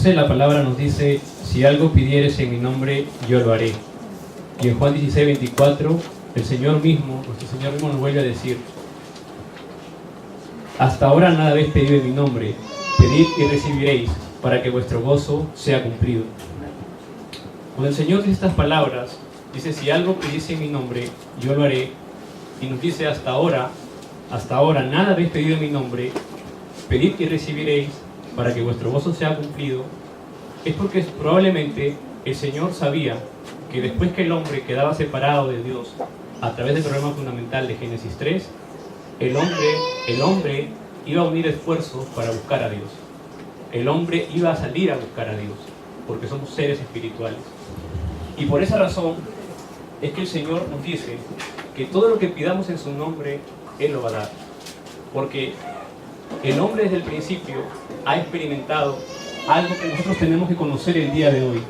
11 la palabra nos dice: si algo pidieres en mi nombre, yo lo haré. Y en Juan 16, 24, nuestro Señor mismo nos vuelve a decir: hasta ahora nada habéis pedido en mi nombre, pedid y recibiréis, para que vuestro gozo sea cumplido. Cuando el Señor dice estas palabras, dice: si algo pedís en mi nombre, yo lo haré. Y nos dice: hasta ahora nada habéis pedido en mi nombre, pedid y recibiréis, para que vuestro gozo sea cumplido. Es porque probablemente el Señor sabía que después que el hombre quedaba separado de Dios a través del problema fundamental de Génesis 3, el hombre iba a unir esfuerzos para buscar a Dios. El hombre iba a salir a buscar a Dios, porque somos seres espirituales. Y por esa razón es que el Señor nos dice que todo lo que pidamos en su nombre, Él lo va a dar. Porque el hombre desde el principio ha experimentado algo que nosotros tenemos que conocer el día de hoy.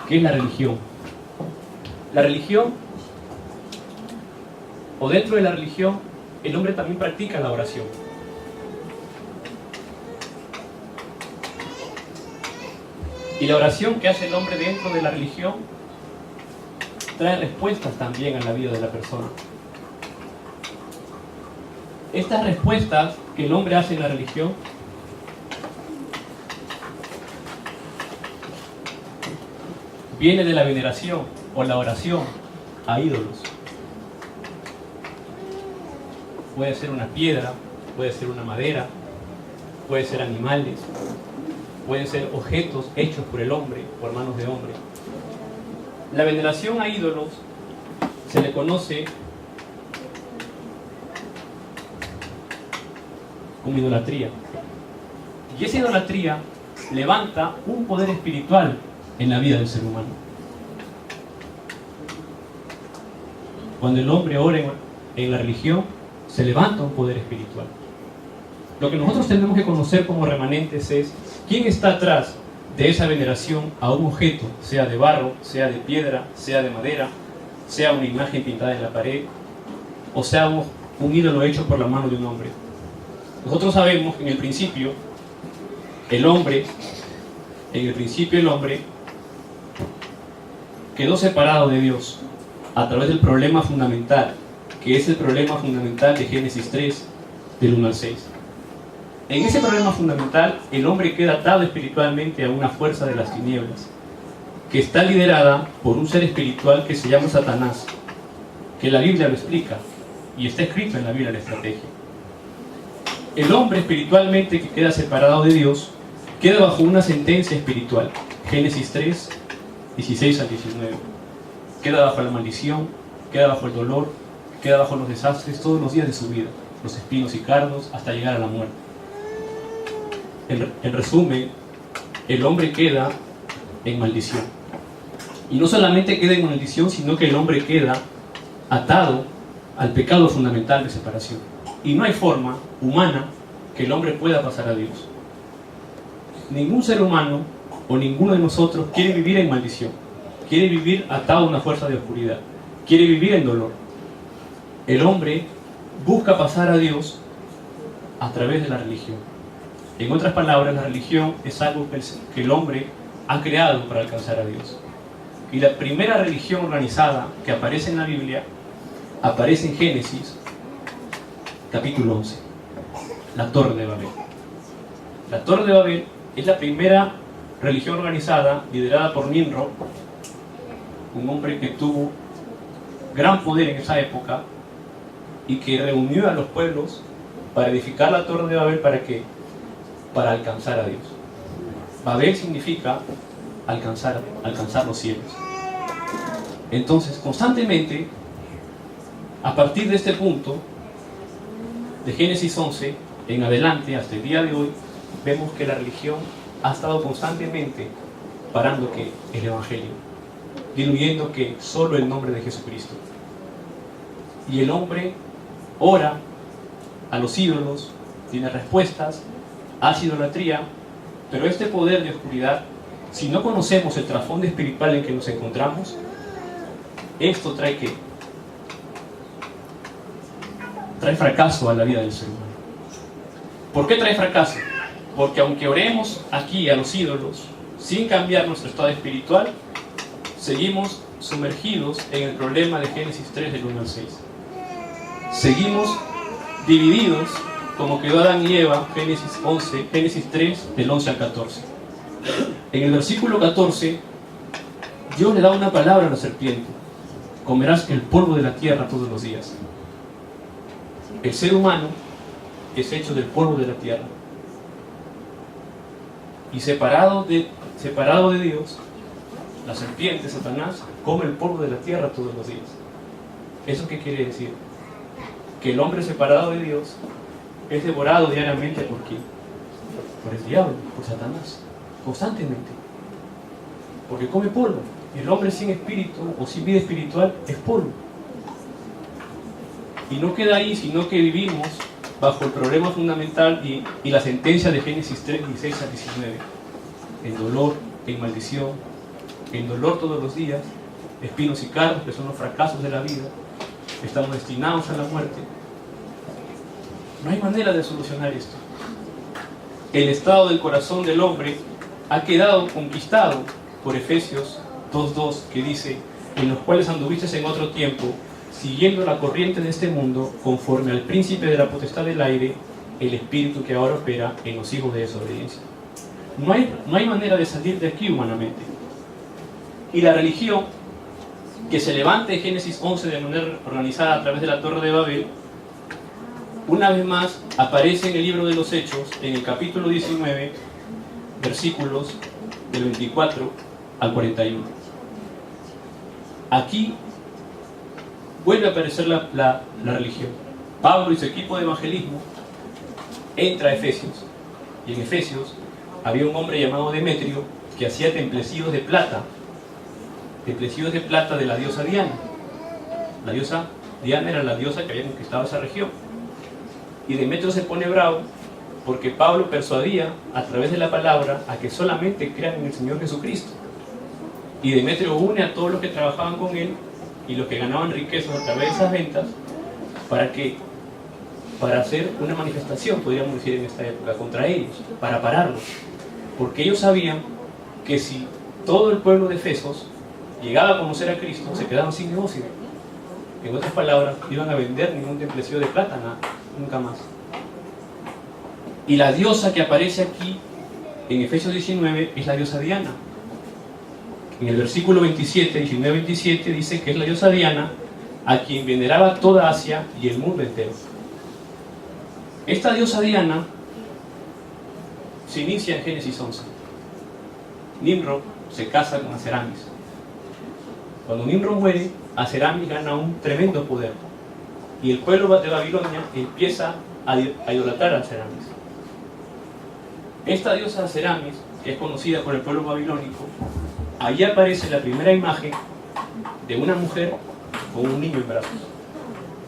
¿Qué es la religión? La religión, o dentro de la religión, el hombre también practica la oración. Y la oración que hace el hombre dentro de la religión trae respuestas también a la vida de la persona. Estas respuestas que el hombre hace en la religión viene de la veneración o la oración a ídolos. Puede ser una piedra, puede ser una madera, puede ser animales, pueden ser objetos hechos por el hombre, por manos de hombre. La veneración a ídolos se le conoce como idolatría. Y esa idolatría levanta un poder espiritual en la vida del ser humano. Cuando el hombre ora en la religión, se levanta un poder espiritual. Lo que nosotros tenemos que conocer como remanentes es quién está atrás de esa veneración a un objeto, sea de barro, sea de piedra, sea de madera, sea una imagen pintada en la pared, o sea un ídolo hecho por la mano de un hombre. Nosotros sabemos que en el principio el hombre quedó separado de Dios a través del problema fundamental, que es el problema fundamental de Génesis 3, del 1 al 6. En ese problema fundamental, el hombre queda atado espiritualmente a una fuerza de las tinieblas, que está liderada por un ser espiritual que se llama Satanás, que la Biblia lo explica, y está escrito en la Biblia la estrategia. El hombre espiritualmente que queda separado de Dios, queda bajo una sentencia espiritual. Génesis 3, 16 al 19. Queda bajo la maldición, queda bajo el dolor, queda bajo los desastres todos los días de su vida, los espinos y cardos, hasta llegar a la muerte. En resumen, el hombre queda en maldición. Y no solamente queda en maldición, sino que el hombre queda atado al pecado fundamental de separación. Y no hay forma humana que el hombre pueda pasar a Dios. Ningún ser humano o ninguno de nosotros quiere vivir en maldición. Quiere vivir atado a una fuerza de oscuridad. Quiere vivir en dolor. El hombre busca pasar a Dios a través de la religión. En otras palabras, la religión es algo que el hombre ha creado para alcanzar a Dios. Y la primera religión organizada que aparece en la Biblia aparece en Génesis, capítulo 11, la Torre de Babel. La Torre de Babel es la primera religión organizada liderada por Nimrod, un hombre que tuvo gran poder en esa época y que reunió a los pueblos para edificar la Torre de Babel. ¿Para qué? Para alcanzar a Dios. Babel significa alcanzar los cielos. Entonces, constantemente, a partir de este punto, de Génesis 11 en adelante hasta el día de hoy, vemos que la religión ha estado constantemente parando que el Evangelio, diluyendo que solo el nombre de Jesucristo. Y el hombre ora a los ídolos, tiene respuestas, hace idolatría, pero este poder de oscuridad, si no conocemos el trasfondo espiritual en que nos encontramos, esto trae ¿qué? Trae fracaso a la vida del ser humano. ¿Por qué trae fracaso? Porque aunque oremos aquí a los ídolos, sin cambiar nuestro estado espiritual, seguimos sumergidos en el problema de Génesis 3 del 1 al 6. Seguimos divididos como quedó Adán y Eva, Génesis 3 del 11 al 14. En el versículo 14, Dios le da una palabra a la serpiente: comerás el polvo de la tierra todos los días. El ser humano es hecho del polvo de la tierra. Y separado de Dios, la serpiente, Satanás, come el polvo de la tierra todos los días. ¿Eso qué quiere decir? Que el hombre separado de Dios es devorado diariamente ¿por quién? Por el diablo, por Satanás, constantemente. Porque come polvo. El hombre sin espíritu o sin vida espiritual es polvo. Y no queda ahí, sino que vivimos bajo el problema fundamental y la sentencia de Génesis 3, 16 a 19. En dolor, en maldición, en dolor todos los días, espinos y cardos, que son los fracasos de la vida. Estamos destinados a la muerte. No hay manera de solucionar esto. El estado del corazón del hombre ha quedado conquistado por Efesios 2:2, que dice: en los cuales anduviste en otro tiempo, siguiendo la corriente de este mundo, conforme al príncipe de la potestad del aire, el espíritu que ahora opera en los hijos de desobediencia. No hay manera de salir de aquí humanamente. Y la religión que se levanta en Génesis 11 de manera organizada a través de la Torre de Babel, una vez más aparece en el libro de los Hechos, en el capítulo 19, versículos del 24 al 41. Aquí vuelve a aparecer la religión. Pablo y su equipo de evangelismo entra a Efesios, y en Efesios había un hombre llamado Demetrio que hacía templecidos de plata de la diosa Diana. La diosa Diana era la diosa que había conquistado esa región. Y Demetrio se pone bravo porque Pablo persuadía a través de la palabra a que solamente crean en el Señor Jesucristo. Y Demetrio une a todos los que trabajaban con él y los que ganaban riquezas a través de esas ventas para hacer una manifestación, podríamos decir en esta época, contra ellos, para pararlos. Porque ellos sabían que si todo el pueblo de Efesos llegaba a conocer a Cristo, se quedaban sin negocio. En otras palabras, no iban a vender ningún templecillo de plata, nada, nunca más. Y la diosa que aparece aquí en Efesios 19 es la diosa Diana. En el versículo 19-27 dice que es la diosa Diana a quien veneraba toda Asia y el mundo entero. Esta diosa Diana se inicia en Génesis 11. Nimrod se casa con Aseramis. Cuando Nimrod muere, Aseramis gana un tremendo poder. Y el pueblo de Babilonia empieza a idolatrar a Aseramis. Esta diosa Aseramis, que es conocida por el pueblo babilónico, ahí aparece la primera imagen de una mujer con un niño en brazos,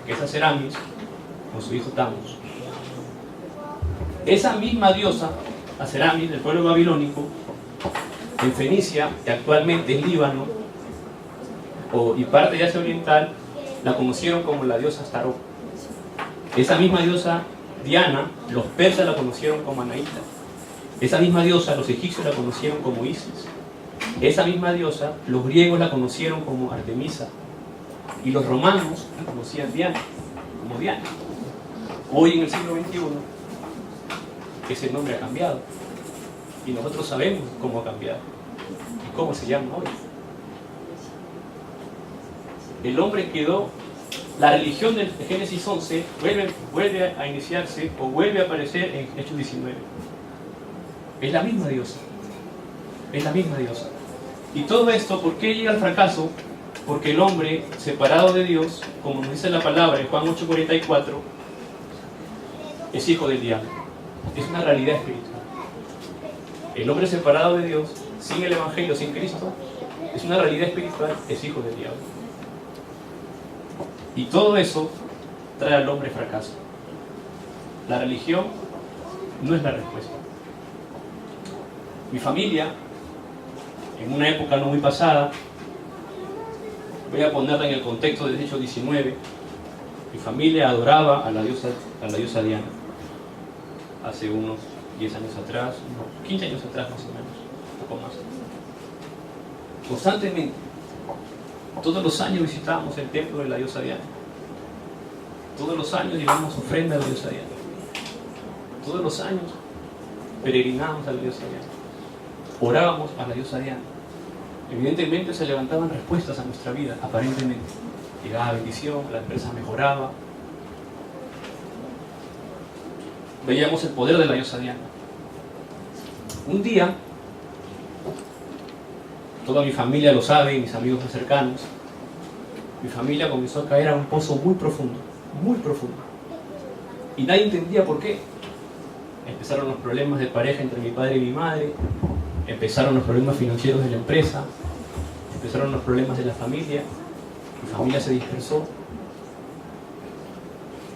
que es Aseramis con su hijo Tammuz. Esa misma diosa, Aseramis, del pueblo babilónico, en Fenicia, que actualmente es Líbano, y parte de Asia Oriental, la conocieron como la diosa Astarot. Esa misma diosa Diana, los persas la conocieron como Anaíta. Esa misma diosa, los egipcios la conocieron como Isis. Esa misma diosa, los griegos la conocieron como Artemisa. Y los romanos la conocían Diana, como Diana. Hoy en el siglo XXI, ese nombre ha cambiado. Y nosotros sabemos cómo ha cambiado y cómo se llama hoy. El hombre quedó, la religión de Génesis 11 vuelve a iniciarse o vuelve a aparecer en Hechos 19. Es la misma diosa. Es la misma diosa. Y todo esto, ¿por qué llega al fracaso? Porque el hombre separado de Dios, como nos dice la palabra en Juan 8:44, es hijo del diablo. Es una realidad espiritual. El hombre separado de Dios, sin el Evangelio, sin Cristo, es una realidad espiritual, es hijo del diablo. Y todo eso trae al hombre fracaso. La religión no es la respuesta. Mi familia, en una época no muy pasada, voy a ponerla en el contexto de Hechos 19, mi familia adoraba a la diosa Diana. hace unos 10 años atrás, unos 15 años atrás más o menos, un poco más. Constantemente, todos los años visitábamos el templo de la diosa Diana. Todos los años llevamos ofrenda a la diosa Diana. Todos los años peregrinábamos a la diosa Diana. Orábamos a la diosa Diana. Evidentemente se levantaban respuestas a nuestra vida, aparentemente. Llegaba bendición, la empresa mejoraba. Veíamos el poder de la diosa Diana. Un día, toda mi familia lo sabe, mis amigos más cercanos, mi familia comenzó a caer a un pozo muy profundo, muy profundo. Y nadie entendía por qué. Empezaron los problemas de pareja entre mi padre y mi madre, empezaron los problemas financieros de la empresa, empezaron los problemas de la familia, mi familia se dispersó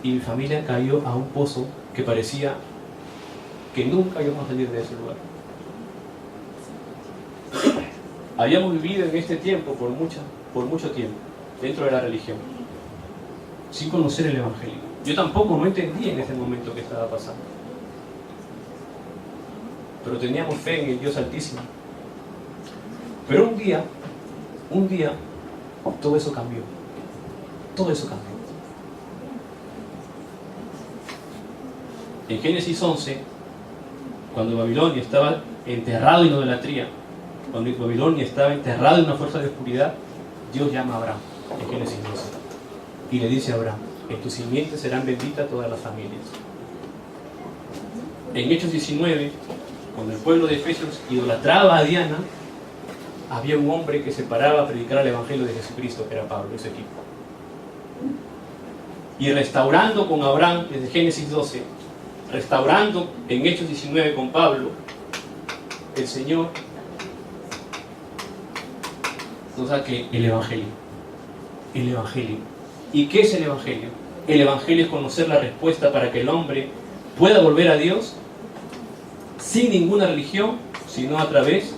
y mi familia cayó a un pozo que parecía que nunca íbamos a salir de ese lugar. Habíamos vivido en este tiempo por mucho tiempo dentro de la religión, sin conocer el Evangelio. Yo tampoco no entendía en ese momento qué estaba pasando, pero teníamos fe en el Dios Altísimo. Pero un día, todo eso cambió. Todo eso cambió. En Génesis 11, cuando Babilonia estaba enterrado en idolatría, cuando Babilonia estaba enterrado en una fuerza de oscuridad, Dios llama a Abraham, en Génesis 12, y le dice a Abraham: en tu simiente serán benditas todas las familias. En Hechos 19, cuando el pueblo de Efesios idolatraba a Diana, había un hombre que se paraba a predicar el Evangelio de Jesucristo, que era Pablo, ese equipo. Y restaurando con Abraham, desde Génesis 12, restaurando en Hechos 19 con Pablo, el Señor nos da que el Evangelio. El Evangelio. ¿Y qué es el Evangelio? El Evangelio es conocer la respuesta para que el hombre pueda volver a Dios sin ninguna religión, sino a través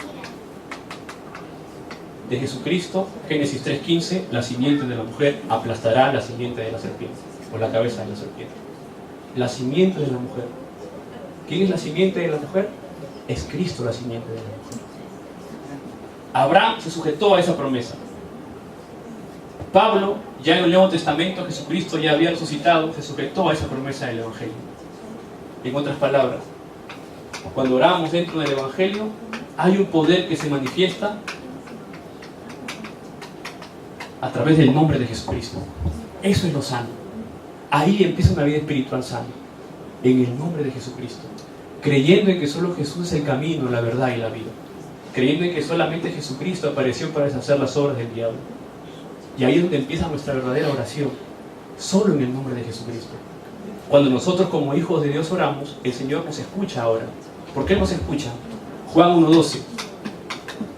de Jesucristo. Génesis 3:15, la simiente de la mujer aplastará la simiente de la serpiente, o la cabeza de la serpiente. La simiente de la mujer. ¿Quién es la simiente de la mujer? Es Cristo la simiente de la mujer. Abraham se sujetó a esa promesa. Pablo, ya en el Nuevo Testamento, Jesucristo ya había resucitado, se sujetó a esa promesa del Evangelio. En otras palabras, cuando oramos dentro del Evangelio, hay un poder que se manifiesta a través del nombre de Jesucristo. Eso es lo sano. Ahí empieza una vida espiritual sana, en el nombre de Jesucristo, creyendo en que solo Jesús es el camino, la verdad y la vida, creyendo en que solamente Jesucristo apareció para deshacer las obras del diablo. Y ahí es donde empieza nuestra verdadera oración, solo en el nombre de Jesucristo. Cuando nosotros como hijos de Dios oramos, el Señor nos escucha ahora. ¿Por qué nos escucha? Juan 1:12.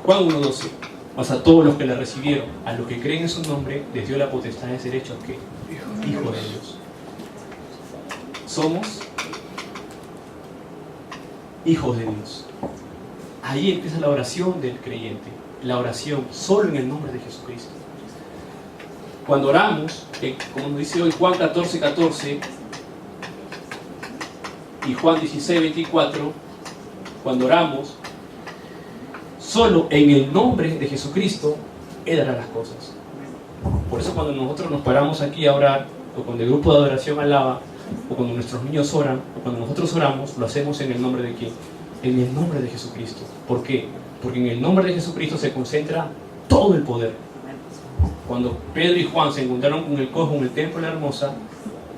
Juan 1:12. Mas a todos los que le recibieron, a los que creen en su nombre, les dio la potestad de ser hechos ¿qué? Hijos de Dios. Somos hijos de Dios. Ahí empieza la oración del creyente. La oración solo en el nombre de Jesucristo. Cuando oramos, como nos dice hoy Juan 14:14 y Juan 16:24, cuando oramos solo en el nombre de Jesucristo, Él hará las cosas. Por eso cuando nosotros nos paramos aquí a orar, o cuando el grupo de adoración alaba, o cuando nuestros niños oran, o cuando nosotros oramos, lo hacemos en el nombre de ¿quién? En el nombre de Jesucristo. ¿Por qué? Porque en el nombre de Jesucristo se concentra todo el poder. Cuando Pedro y Juan se encontraron con el cojo en el templo de la hermosa,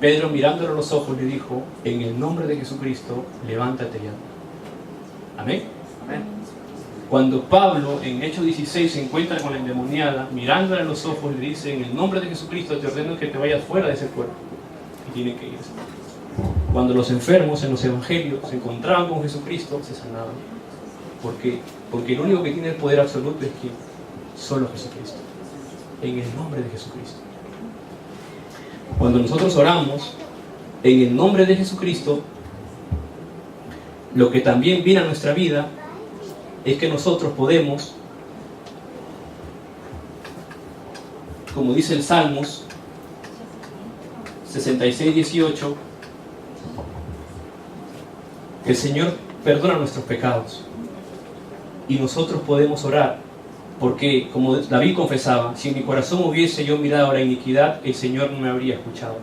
Pedro mirándole a los ojos le dijo: en el nombre de Jesucristo, levántate ya. Amén. Amén. Cuando Pablo en Hechos 16 se encuentra con la endemoniada, mirándole a los ojos le dice: en el nombre de Jesucristo te ordeno que te vayas fuera de ese cuerpo. Y tiene que irse. Cuando los enfermos en los evangelios se encontraban con Jesucristo, se sanaban. ¿Por qué? Porque el único que tiene el poder absoluto es ¿quién? Solo Jesucristo. En el nombre de Jesucristo. Cuando nosotros oramos en el nombre de Jesucristo, lo que también viene a nuestra vida es que nosotros podemos, como dice el Salmos 66:18, El Señor perdona nuestros pecados. Y nosotros podemos orar, porque como David confesaba, si en mi corazón hubiese yo mirado la iniquidad, el Señor no me habría escuchado.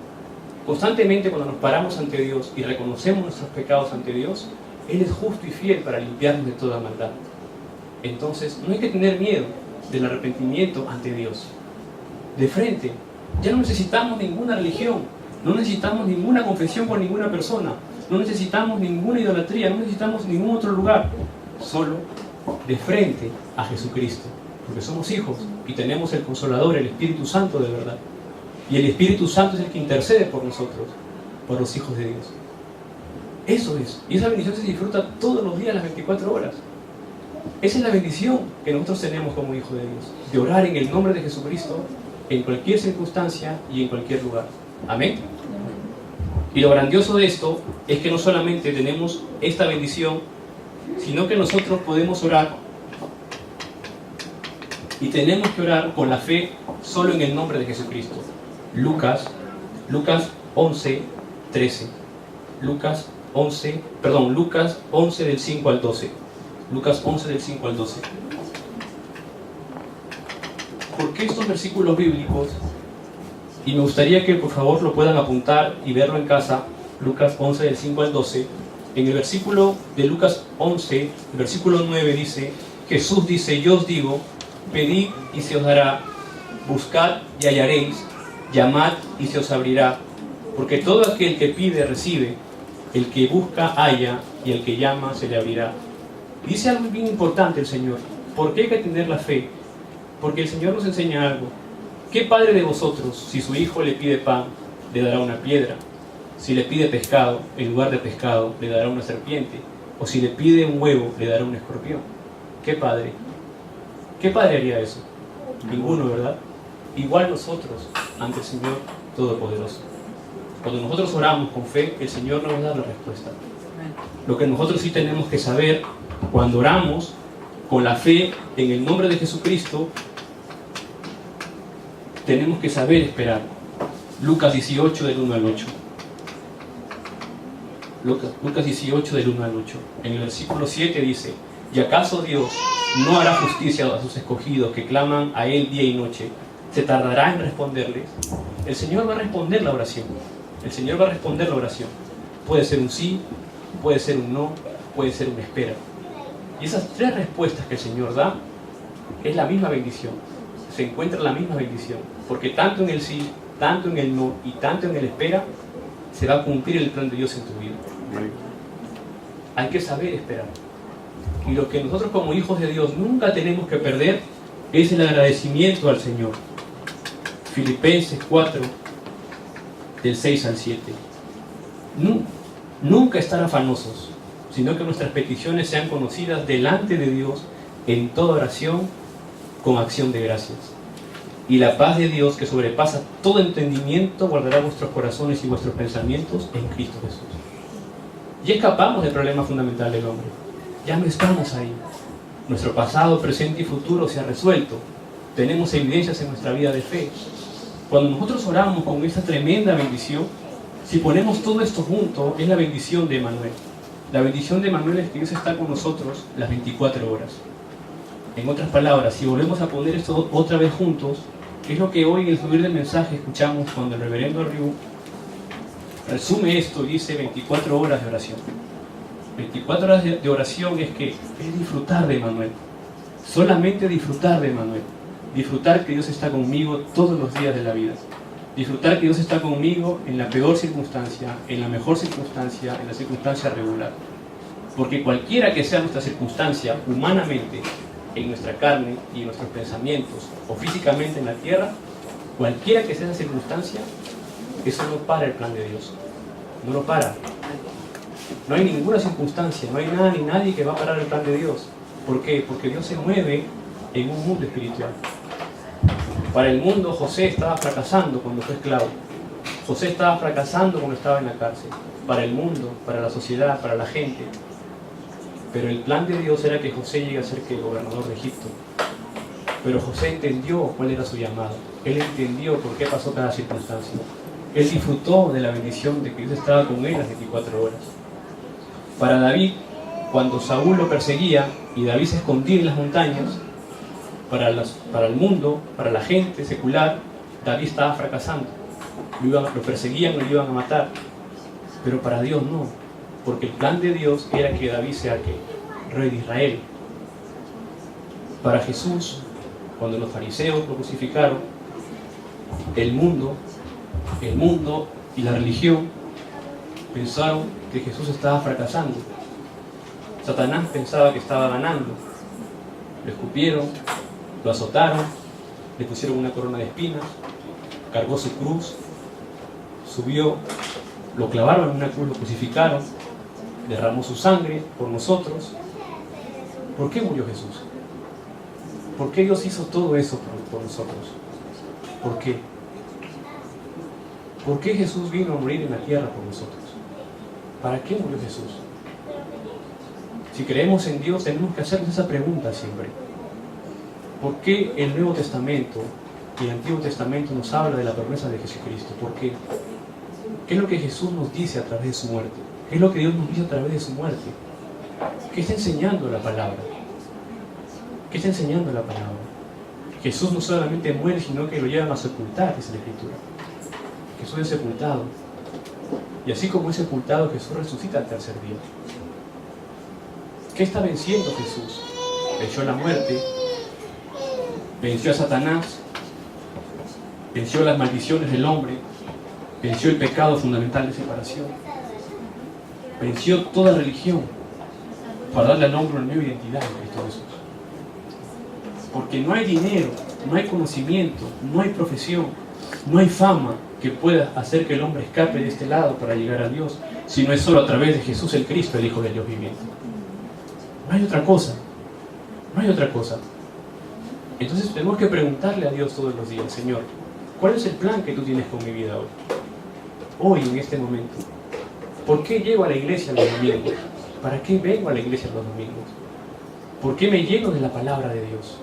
Constantemente cuando nos paramos ante Dios y reconocemos nuestros pecados ante Dios, Él es justo y fiel para limpiarnos de toda maldad. Entonces no hay que tener miedo del arrepentimiento ante Dios. De frente, ya no necesitamos ninguna religión, no necesitamos ninguna confesión con ninguna persona, no necesitamos ninguna idolatría, no necesitamos ningún otro lugar, solo de frente a Jesucristo, porque somos hijos y tenemos el Consolador, el Espíritu Santo de verdad. Y el Espíritu Santo es el que intercede por nosotros, por los hijos de Dios. Eso es. Y esa bendición se disfruta todos los días, las 24 horas. Esa es la bendición que nosotros tenemos como hijos de Dios, de orar en el nombre de Jesucristo en cualquier circunstancia y en cualquier lugar. Amén. Y lo grandioso de esto es que no solamente tenemos esta bendición, sino que nosotros podemos orar y tenemos que orar con la fe solo en el nombre de Jesucristo. Lucas 11, 13. Lucas 11 del 5 al 12. Lucas 11 del 5 al 12. ¿Por qué estos versículos bíblicos? Y me gustaría que por favor lo puedan apuntar y verlo en casa. Lucas 11 del 5 al 12. En el versículo de Lucas 11, el versículo 9 dice, Jesús dice, yo os digo, pedid y se os dará, buscad y hallaréis, llamad y se os abrirá, porque todo aquel que pide recibe, el que busca halla y el que llama se le abrirá. Dice algo bien importante el Señor. ¿Por qué hay que tener la fe? Porque el Señor nos enseña algo. ¿Qué padre de vosotros, si su hijo le pide pan, le dará una piedra? Si le pide pescado, en lugar de pescado, le dará una serpiente. O si le pide un huevo, le dará un escorpión. ¿Qué padre? ¿Qué padre haría eso? Ninguno, ¿verdad? Igual nosotros ante el Señor Todopoderoso. Cuando nosotros oramos con fe, el Señor nos da la respuesta. Lo que nosotros sí tenemos que saber, cuando oramos con la fe en el nombre de Jesucristo, tenemos que saber esperar. Lucas 18 del 1 al 8. Lucas 18 del 1 al 8. En el versículo 7 dice, ¿y acaso Dios no hará justicia a sus escogidos que claman a Él día y noche? ¿Se tardará en responderles? El Señor va a responder la oración. El Señor va a responder la oración. Puede ser un sí, puede ser un no, puede ser una espera. Y esas tres respuestas que el Señor da, es la misma bendición. Se encuentra la misma bendición. Porque tanto en el sí, tanto en el no y tanto en el espera, se va a cumplir el plan de Dios en tu vida. Hay que saber esperar. Y lo que nosotros como hijos de Dios nunca tenemos que perder es el agradecimiento al Señor. Filipenses 4, del 6 al 7. Nunca estar afanosos, sino que nuestras peticiones sean conocidas delante de Dios en toda oración con acción de gracias. Y la paz de Dios, que sobrepasa todo entendimiento, guardará vuestros corazones y vuestros pensamientos en Cristo Jesús. Ya escapamos del problema fundamental del hombre. Ya no estamos ahí. Nuestro pasado, presente y futuro se ha resuelto. Tenemos evidencias en nuestra vida de fe. Cuando nosotros oramos con esa tremenda bendición, si ponemos todo esto junto, es la bendición de Emmanuel. La bendición de Emmanuel es que Dios está con nosotros las 24 horas. En otras palabras, si volvemos a poner esto otra vez juntos, es lo que hoy en el subir del mensaje escuchamos cuando el reverendo Ryu resume esto y dice 24 horas de oración. 24 horas de oración es que es disfrutar de Emmanuel. Solamente disfrutar de Emmanuel. Disfrutar que Dios está conmigo todos los días de la vida. Disfrutar que Dios está conmigo en la peor circunstancia, en la mejor circunstancia, en la circunstancia regular. Porque cualquiera que sea nuestra circunstancia humanamente, en nuestra carne y en nuestros pensamientos, o físicamente en la tierra, cualquiera que sea esa circunstancia, eso no para el plan de Dios. No lo para. No hay ninguna circunstancia, no hay nada ni nadie que va a parar el plan de Dios. ¿Por qué? Porque Dios se mueve en un mundo espiritual. Para el mundo, José estaba fracasando cuando fue esclavo. José estaba fracasando cuando estaba en la cárcel. Para el mundo, para la sociedad, para la gente. Pero el plan de Dios era que José llegue a ser el gobernador de Egipto. Pero José entendió cuál era su llamado. Él entendió por qué pasó cada circunstancia. Él disfrutó de la bendición de que Dios estaba con él las 24 horas. Para David, cuando Saúl lo perseguía y David se escondía en las montañas, para el mundo, para la gente secular, David estaba fracasando. Lo perseguían, lo iban a matar. Pero para Dios no, porque el plan de Dios era que David sea rey de Israel. Para Jesús, cuando los fariseos lo crucificaron, el mundo y la religión pensaron que Jesús estaba fracasando. Satanás pensaba que estaba ganando. Lo escupieron, lo azotaron, le pusieron una corona de espinas, cargó su cruz, subió, lo clavaron en una cruz, lo crucificaron, derramó su sangre por nosotros. ¿Por qué murió Jesús? ¿Por qué Dios hizo todo eso por nosotros? ¿Por qué? ¿Por qué Jesús vino a morir en la tierra por nosotros? ¿Para qué murió Jesús? Si creemos en Dios, tenemos que hacernos esa pregunta siempre. ¿Por qué el Nuevo Testamento y el Antiguo Testamento nos habla de la promesa de Jesucristo? ¿Por qué? ¿Qué es lo que Jesús nos dice a través de su muerte? ¿Qué es lo que Dios nos dice a través de su muerte? ¿Qué está enseñando la palabra? ¿Qué está enseñando la palabra? Jesús no solamente muere, sino que lo llevan a sepultar, dice la Escritura. Jesús es sepultado. Y así como es sepultado, Jesús resucita al tercer día. ¿Qué está venciendo Jesús? Venció la muerte, venció a Satanás, venció las maldiciones del hombre, venció el pecado fundamental de separación, venció toda religión para darle al hombre una nueva identidad en Cristo Jesús. Porque no hay dinero, no hay conocimiento, no hay profesión, no hay fama que pueda hacer que el hombre escape de este lado para llegar a Dios, si no es solo a través de Jesús el Cristo, el Hijo del Dios viviente. No hay otra cosa, no hay otra cosa. Entonces tenemos que preguntarle a Dios todos los días: Señor, ¿cuál es el plan que tú tienes con mi vida hoy? Hoy, en este momento. ¿Por qué llego a la iglesia los domingos? ¿Para qué vengo a la iglesia los domingos? ¿Por qué me lleno de la palabra de Dios?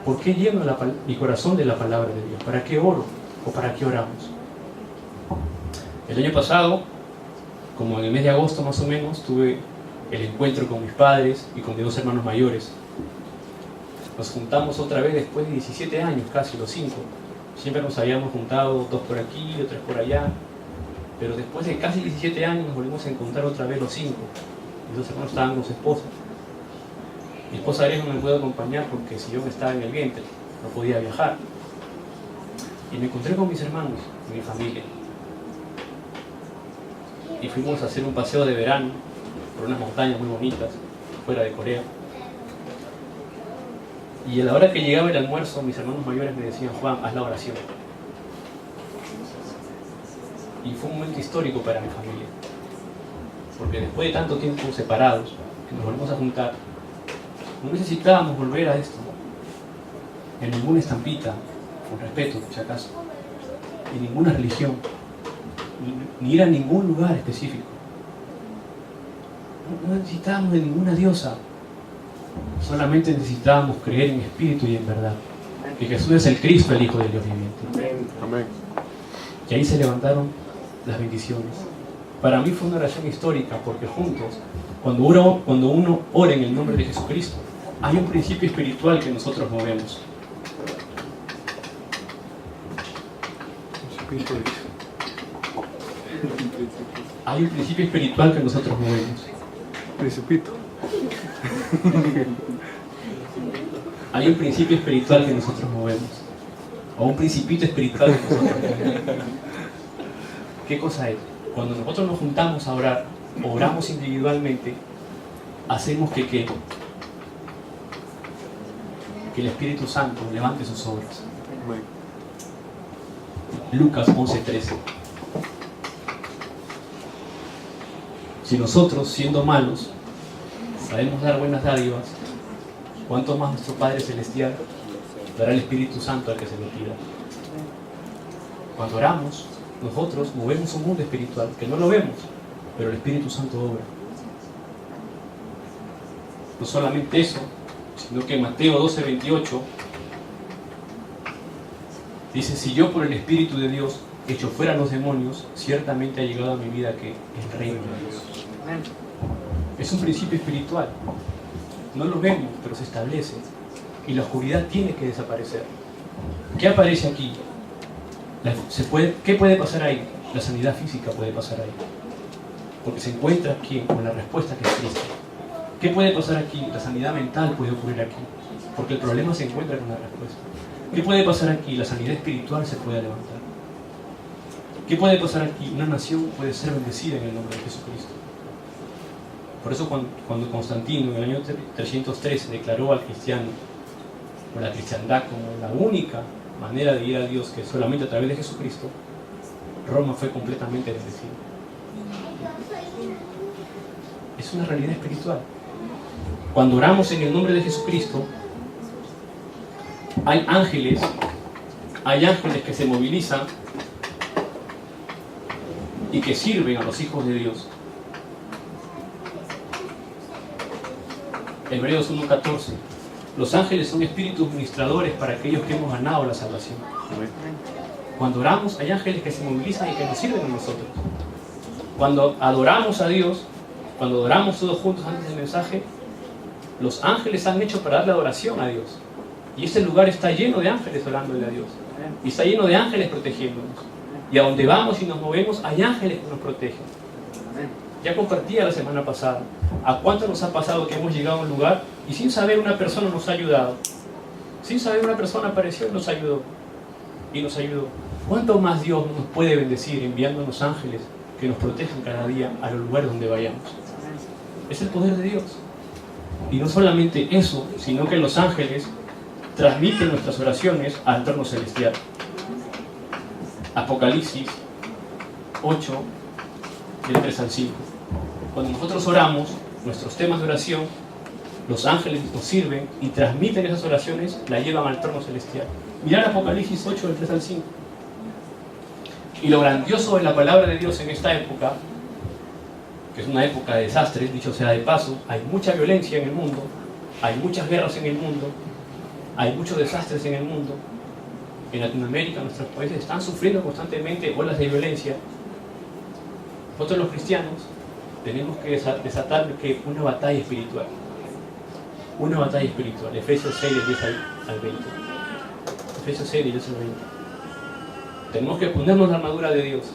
¿Por qué lleno mi corazón de la palabra de Dios? ¿Para qué oro? ¿O para qué oramos? El año pasado, como en el mes de agosto más o menos, tuve el encuentro con mis padres y con mis dos hermanos mayores. Nos juntamos otra vez después de 17 años, casi los 5. Siempre nos habíamos juntado, 2 por aquí, 3 por allá. Pero después de casi 17 años nos volvimos a encontrar otra vez los 5. Mis dos hermanos estaban con su esposa. Mi esposa Ares no me pudo acompañar porque si yo estaba en el vientre, no podía viajar. Y me encontré con mis hermanos y mi familia. Y fuimos a hacer un paseo de verano por unas montañas muy bonitas, fuera de Corea. Y a la hora que llegaba el almuerzo, mis hermanos mayores me decían: Juan, haz la oración. Y fue un momento histórico para mi familia. Porque después de tanto tiempo separados, que nos volvimos a juntar, no necesitábamos volver a esto. En ninguna estampita, con respeto, si acaso, en ninguna religión, ni ir a ningún lugar específico. No necesitábamos de ninguna diosa. Solamente necesitábamos creer en espíritu y en verdad, que Jesús es el Cristo, el Hijo del Dios viviente. Amén. Y ahí se levantaron las bendiciones. Para mí fue una oración histórica, porque juntos, cuando uno ora en el nombre de Jesucristo, hay un principio espiritual que nosotros movemos. Hay un principio espiritual que nosotros movemos. Principito. Hay un principio espiritual que nosotros movemos. O un principito espiritual que nosotros movemos. ¿Qué cosa es? Cuando nosotros nos juntamos a orar, oramos individualmente, hacemos que el Espíritu Santo levante sus obras. Amén. Lucas 11:13. Si nosotros, siendo malos, sabemos dar buenas dádivas, ¿cuánto más nuestro Padre Celestial dará el Espíritu Santo al que se lo pida? Cuando oramos, nosotros movemos un mundo espiritual que no lo vemos, pero el Espíritu Santo obra. No solamente eso, sino que Mateo 12:28 dice: si yo por el Espíritu de Dios echo fuera los demonios, ciertamente ha llegado a mi vida que el reino de Dios. Es un principio espiritual. No lo vemos, pero se establece. Y la oscuridad tiene que desaparecer. ¿Qué aparece aquí? ¿Qué puede pasar ahí? La sanidad física puede pasar ahí. Porque se encuentra aquí con la respuesta que es Cristo. ¿Qué puede pasar aquí? La sanidad mental puede ocurrir aquí. Porque el problema se encuentra con la respuesta. ¿Qué puede pasar aquí? La sanidad espiritual se puede levantar. ¿Qué puede pasar aquí? Una nación puede ser bendecida en el nombre de Jesucristo. Por eso cuando Constantino en el año 313 declaró al cristiano o la cristiandad como la única manera de ir a Dios, que es solamente a través de Jesucristo, Roma fue completamente bendecida. Es una realidad espiritual. Cuando oramos en el nombre de Jesucristo, hay ángeles que se movilizan y que sirven a los hijos de Dios. Hebreos 1:14. Los ángeles son espíritus ministradores para aquellos que hemos ganado la salvación. Cuando oramos, hay ángeles que se movilizan y que nos sirven a nosotros. Cuando adoramos a Dios, cuando adoramos todos juntos antes del mensaje, los ángeles han hecho para darle adoración a Dios. Y este lugar está lleno de ángeles orándole a Dios. Y está lleno de ángeles protegiéndonos. Y a donde vamos y nos movemos, hay ángeles que nos protegen. Ya compartía la semana pasada. ¿A cuánto nos ha pasado que hemos llegado a un lugar y sin saber una persona nos ha ayudado? Sin saber una persona apareció y nos ayudó. Y nos ayudó. ¿Cuánto más Dios nos puede bendecir enviándonos ángeles que nos protegen cada día a los lugares donde vayamos? Es el poder de Dios. Y no solamente eso, sino que los ángeles transmiten nuestras oraciones al trono celestial. Apocalipsis 8, del 3 al 5. Cuando nosotros oramos, nuestros temas de oración, los ángeles nos sirven y transmiten esas oraciones, la llevan al trono celestial. Mirad Apocalipsis 8, del 3 al 5. Y lo grandioso de la palabra de Dios en esta época, que es una época de desastres, dicho sea de paso, hay mucha violencia en el mundo, hay muchas guerras en el mundo, hay muchos desastres en el mundo. En Latinoamérica, nuestros países están sufriendo constantemente olas de violencia. Nosotros los cristianos tenemos que desatar una batalla espiritual. Una batalla espiritual. Efesios 6, del 10 al 20. Efesios 6, del 10 al 20. Tenemos que ponernos la armadura de Dios.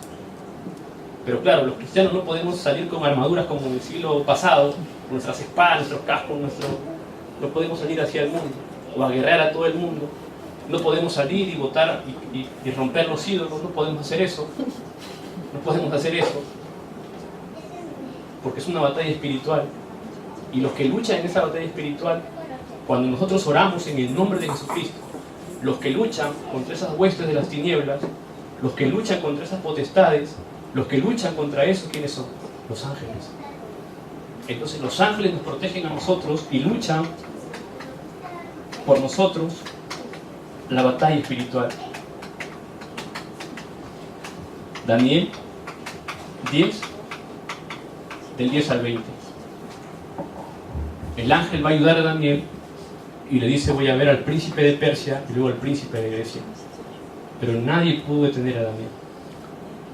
Pero claro, los cristianos no podemos salir con armaduras como en el siglo pasado, con nuestras espadas, nuestros cascos, no podemos salir hacia el mundo o a guerrear a todo el mundo. No podemos salir y botar y romper los ídolos, no podemos hacer eso. No podemos hacer eso. Porque es una batalla espiritual. Y los que luchan en esa batalla espiritual, cuando nosotros oramos en el nombre de Jesucristo, los que luchan contra esas huestes de las tinieblas, los que luchan contra esas potestades, los que luchan contra eso, ¿quiénes son? Los ángeles. Entonces los ángeles nos protegen a nosotros y luchan por nosotros la batalla espiritual. Daniel 10, del 10 al 20. El ángel va a ayudar a Daniel y le dice: voy a ver al príncipe de Persia y luego al príncipe de Grecia. Pero nadie pudo detener a Daniel,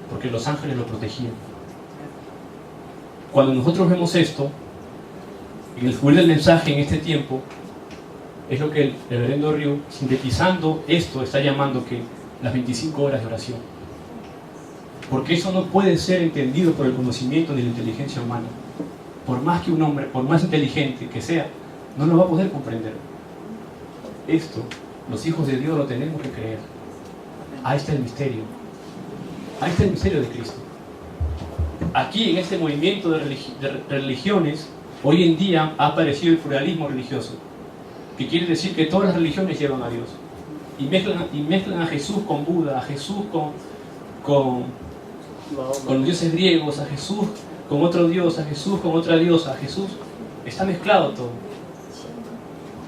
porque los ángeles lo protegían. Cuando nosotros vemos esto, en el fluir del mensaje en este tiempo, es lo que el reverendo Ryu, sintetizando esto, está llamando que las 25 horas de oración. Porque eso no puede ser entendido por el conocimiento de la inteligencia humana. Por más que un hombre, por más inteligente que sea, no lo va a poder comprender. Esto, los hijos de Dios lo tenemos que creer. Ahí está el misterio. Ahí está el misterio de Cristo. Aquí, en este movimiento de religiones, hoy en día ha aparecido el pluralismo religioso, que quiere decir que todas las religiones llevan a Dios. Y mezclan a Jesús con Buda, a Jesús con los dioses griegos, a Jesús con otro dios, a Jesús con otra diosa, a Jesús. Está mezclado todo.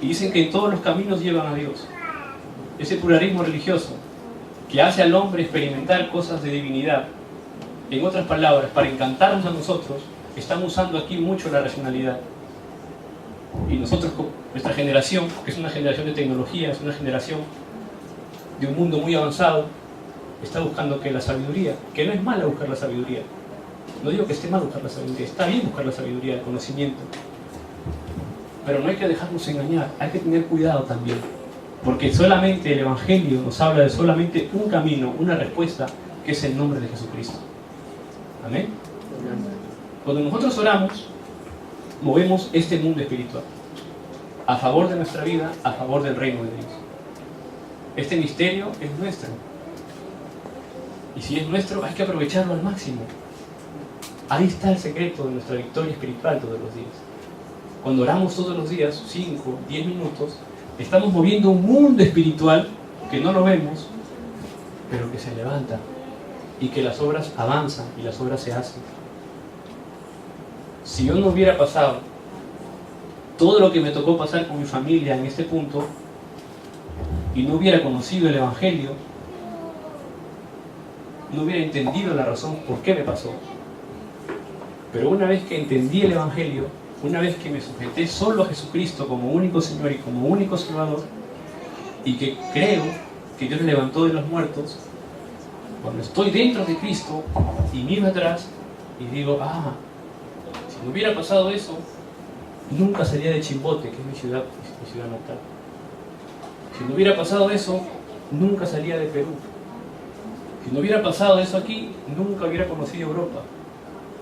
Y dicen que todos los caminos llevan a Dios. Ese pluralismo religioso que hace al hombre experimentar cosas de divinidad, en otras palabras, para encantarnos a nosotros, están usando aquí mucho la racionalidad. Y nosotros, nuestra generación, que es una generación de tecnología, es una generación de un mundo muy avanzado, está buscando que la sabiduría, que no es mala buscar la sabiduría, No digo que esté mal buscar la sabiduría, está bien buscar la sabiduría, el conocimiento. Pero no hay que dejarnos engañar, hay que tener cuidado también. Porque solamente el Evangelio nos habla de solamente un camino, una respuesta, que es el nombre de Jesucristo. Amén. Cuando nosotros oramos, movemos este mundo espiritual a favor de nuestra vida, a favor del reino de Dios. Este misterio es nuestro. Y si es nuestro, hay que aprovecharlo al máximo. Ahí está el secreto de nuestra victoria espiritual todos los días. Cuando oramos todos los días, 5, 10 minutos, estamos moviendo un mundo espiritual que no lo vemos, pero que se levanta y que las obras avanzan y las obras se hacen. Si yo no hubiera pasado todo lo que me tocó pasar con mi familia en este punto y no hubiera conocido el Evangelio, no hubiera entendido la razón por qué me pasó. Pero una vez que entendí el Evangelio, una vez que me sujeté solo a Jesucristo como único Señor y como único Salvador, y que creo que Dios me levantó de los muertos, cuando estoy dentro de Cristo y miro atrás y digo, si no hubiera pasado eso, nunca salía de Chimbote, que es mi ciudad natal. Si no hubiera pasado eso, nunca salía de Perú. Si no hubiera pasado eso aquí, nunca hubiera conocido Europa.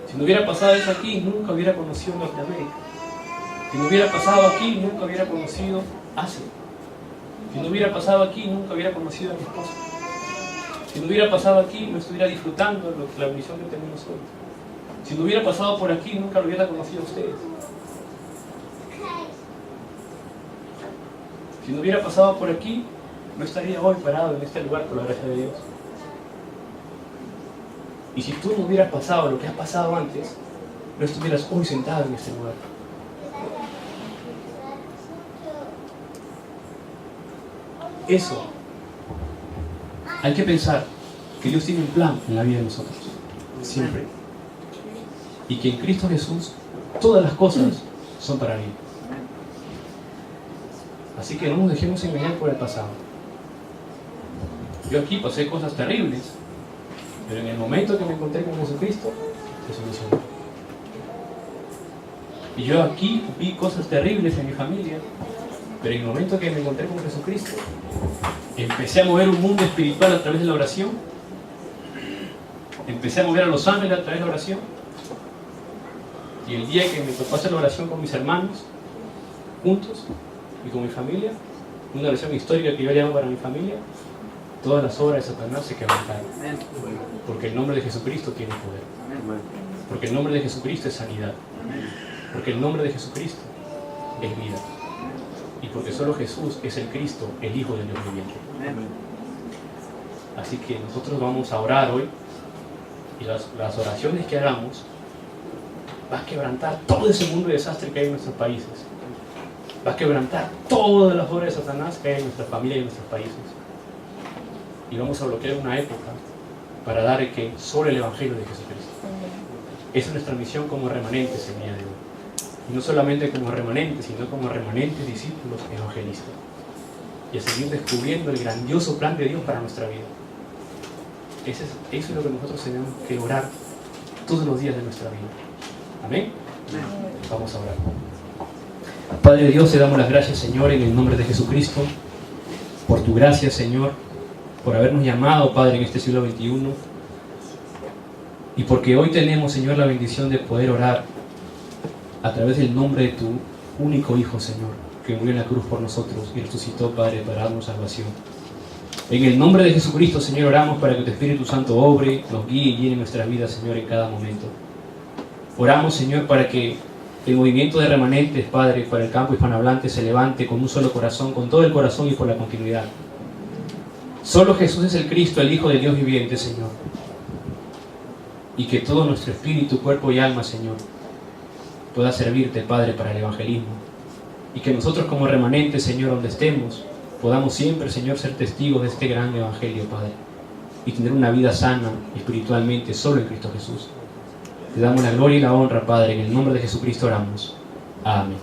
Si no hubiera pasado eso aquí, nunca hubiera conocido Norteamérica. Si no hubiera pasado aquí, nunca hubiera conocido Asia. Si no hubiera pasado aquí, nunca hubiera conocido a mi esposa. Si no hubiera pasado aquí, no estuviera disfrutando de la bendición que tenemos hoy. Si no hubiera pasado por aquí, nunca lo hubiera conocido a ustedes. Si no hubiera pasado por aquí, no estaría hoy parado en este lugar por la gracia de Dios. Y si tú no hubieras pasado lo que has pasado antes, no estuvieras hoy sentado en este lugar. Eso, hay que pensar que Dios tiene un plan en la vida de nosotros, siempre. Y que en Cristo Jesús todas las cosas son para bien. Así que no nos dejemos engañar por el pasado. Yo aquí pasé cosas terribles, pero en el momento que me encontré con Jesucristo, se solucionó. Y yo aquí vi cosas terribles en mi familia, pero en el momento que me encontré con Jesucristo, empecé a mover un mundo espiritual a través de la oración. Empecé a mover a los ángeles a través de la oración. Y el día que me tocó hacer la oración con mis hermanos, juntos, y con mi familia, una oración histórica que yo llamo para mi familia, todas las obras de Satanás se quebrantaron. Porque el nombre de Jesucristo tiene poder. Porque el nombre de Jesucristo es sanidad. Porque el nombre de Jesucristo es vida. Y porque solo Jesús es el Cristo, el Hijo del Dios viviente. Así que nosotros vamos a orar hoy, y las oraciones que hagamos va a quebrantar todo ese mundo de desastre que hay en nuestros países. Va a quebrantar todas las obras de Satanás que hay en nuestra familia y en nuestros países. Y vamos a bloquear una época para dar que solo el Evangelio de Jesucristo. Esa es nuestra misión como remanentes el día de hoy. Y no solamente como remanentes, sino como remanentes discípulos evangelistas. Y a seguir descubriendo el grandioso plan de Dios para nuestra vida. Eso es lo que nosotros tenemos que orar todos los días de nuestra vida. Amén. Vamos a orar. Padre Dios, te damos las gracias, Señor, en el nombre de Jesucristo, por tu gracia, Señor, por habernos llamado, Padre, en este siglo XXI, y porque hoy tenemos, Señor, la bendición de poder orar a través del nombre de tu único Hijo, Señor, que murió en la cruz por nosotros y resucitó, Padre, para darnos salvación. En el nombre de Jesucristo, Señor, oramos para que tu Espíritu Santo obre, nos guíe y llene nuestras vidas, Señor, en cada momento. Oramos, Señor, para que el movimiento de remanentes, Padre, para el campo hispanohablante se levante con un solo corazón, con todo el corazón y por la continuidad. Solo Jesús es el Cristo, el Hijo del Dios viviente, Señor. Y que todo nuestro espíritu, cuerpo y alma, Señor, pueda servirte, Padre, para el evangelismo. Y que nosotros como remanentes, Señor, donde estemos, podamos siempre, Señor, ser testigos de este gran evangelio, Padre. Y tener una vida sana espiritualmente solo en Cristo Jesús. Te damos la gloria y la honra, Padre, en el nombre de Jesucristo oramos. Amén.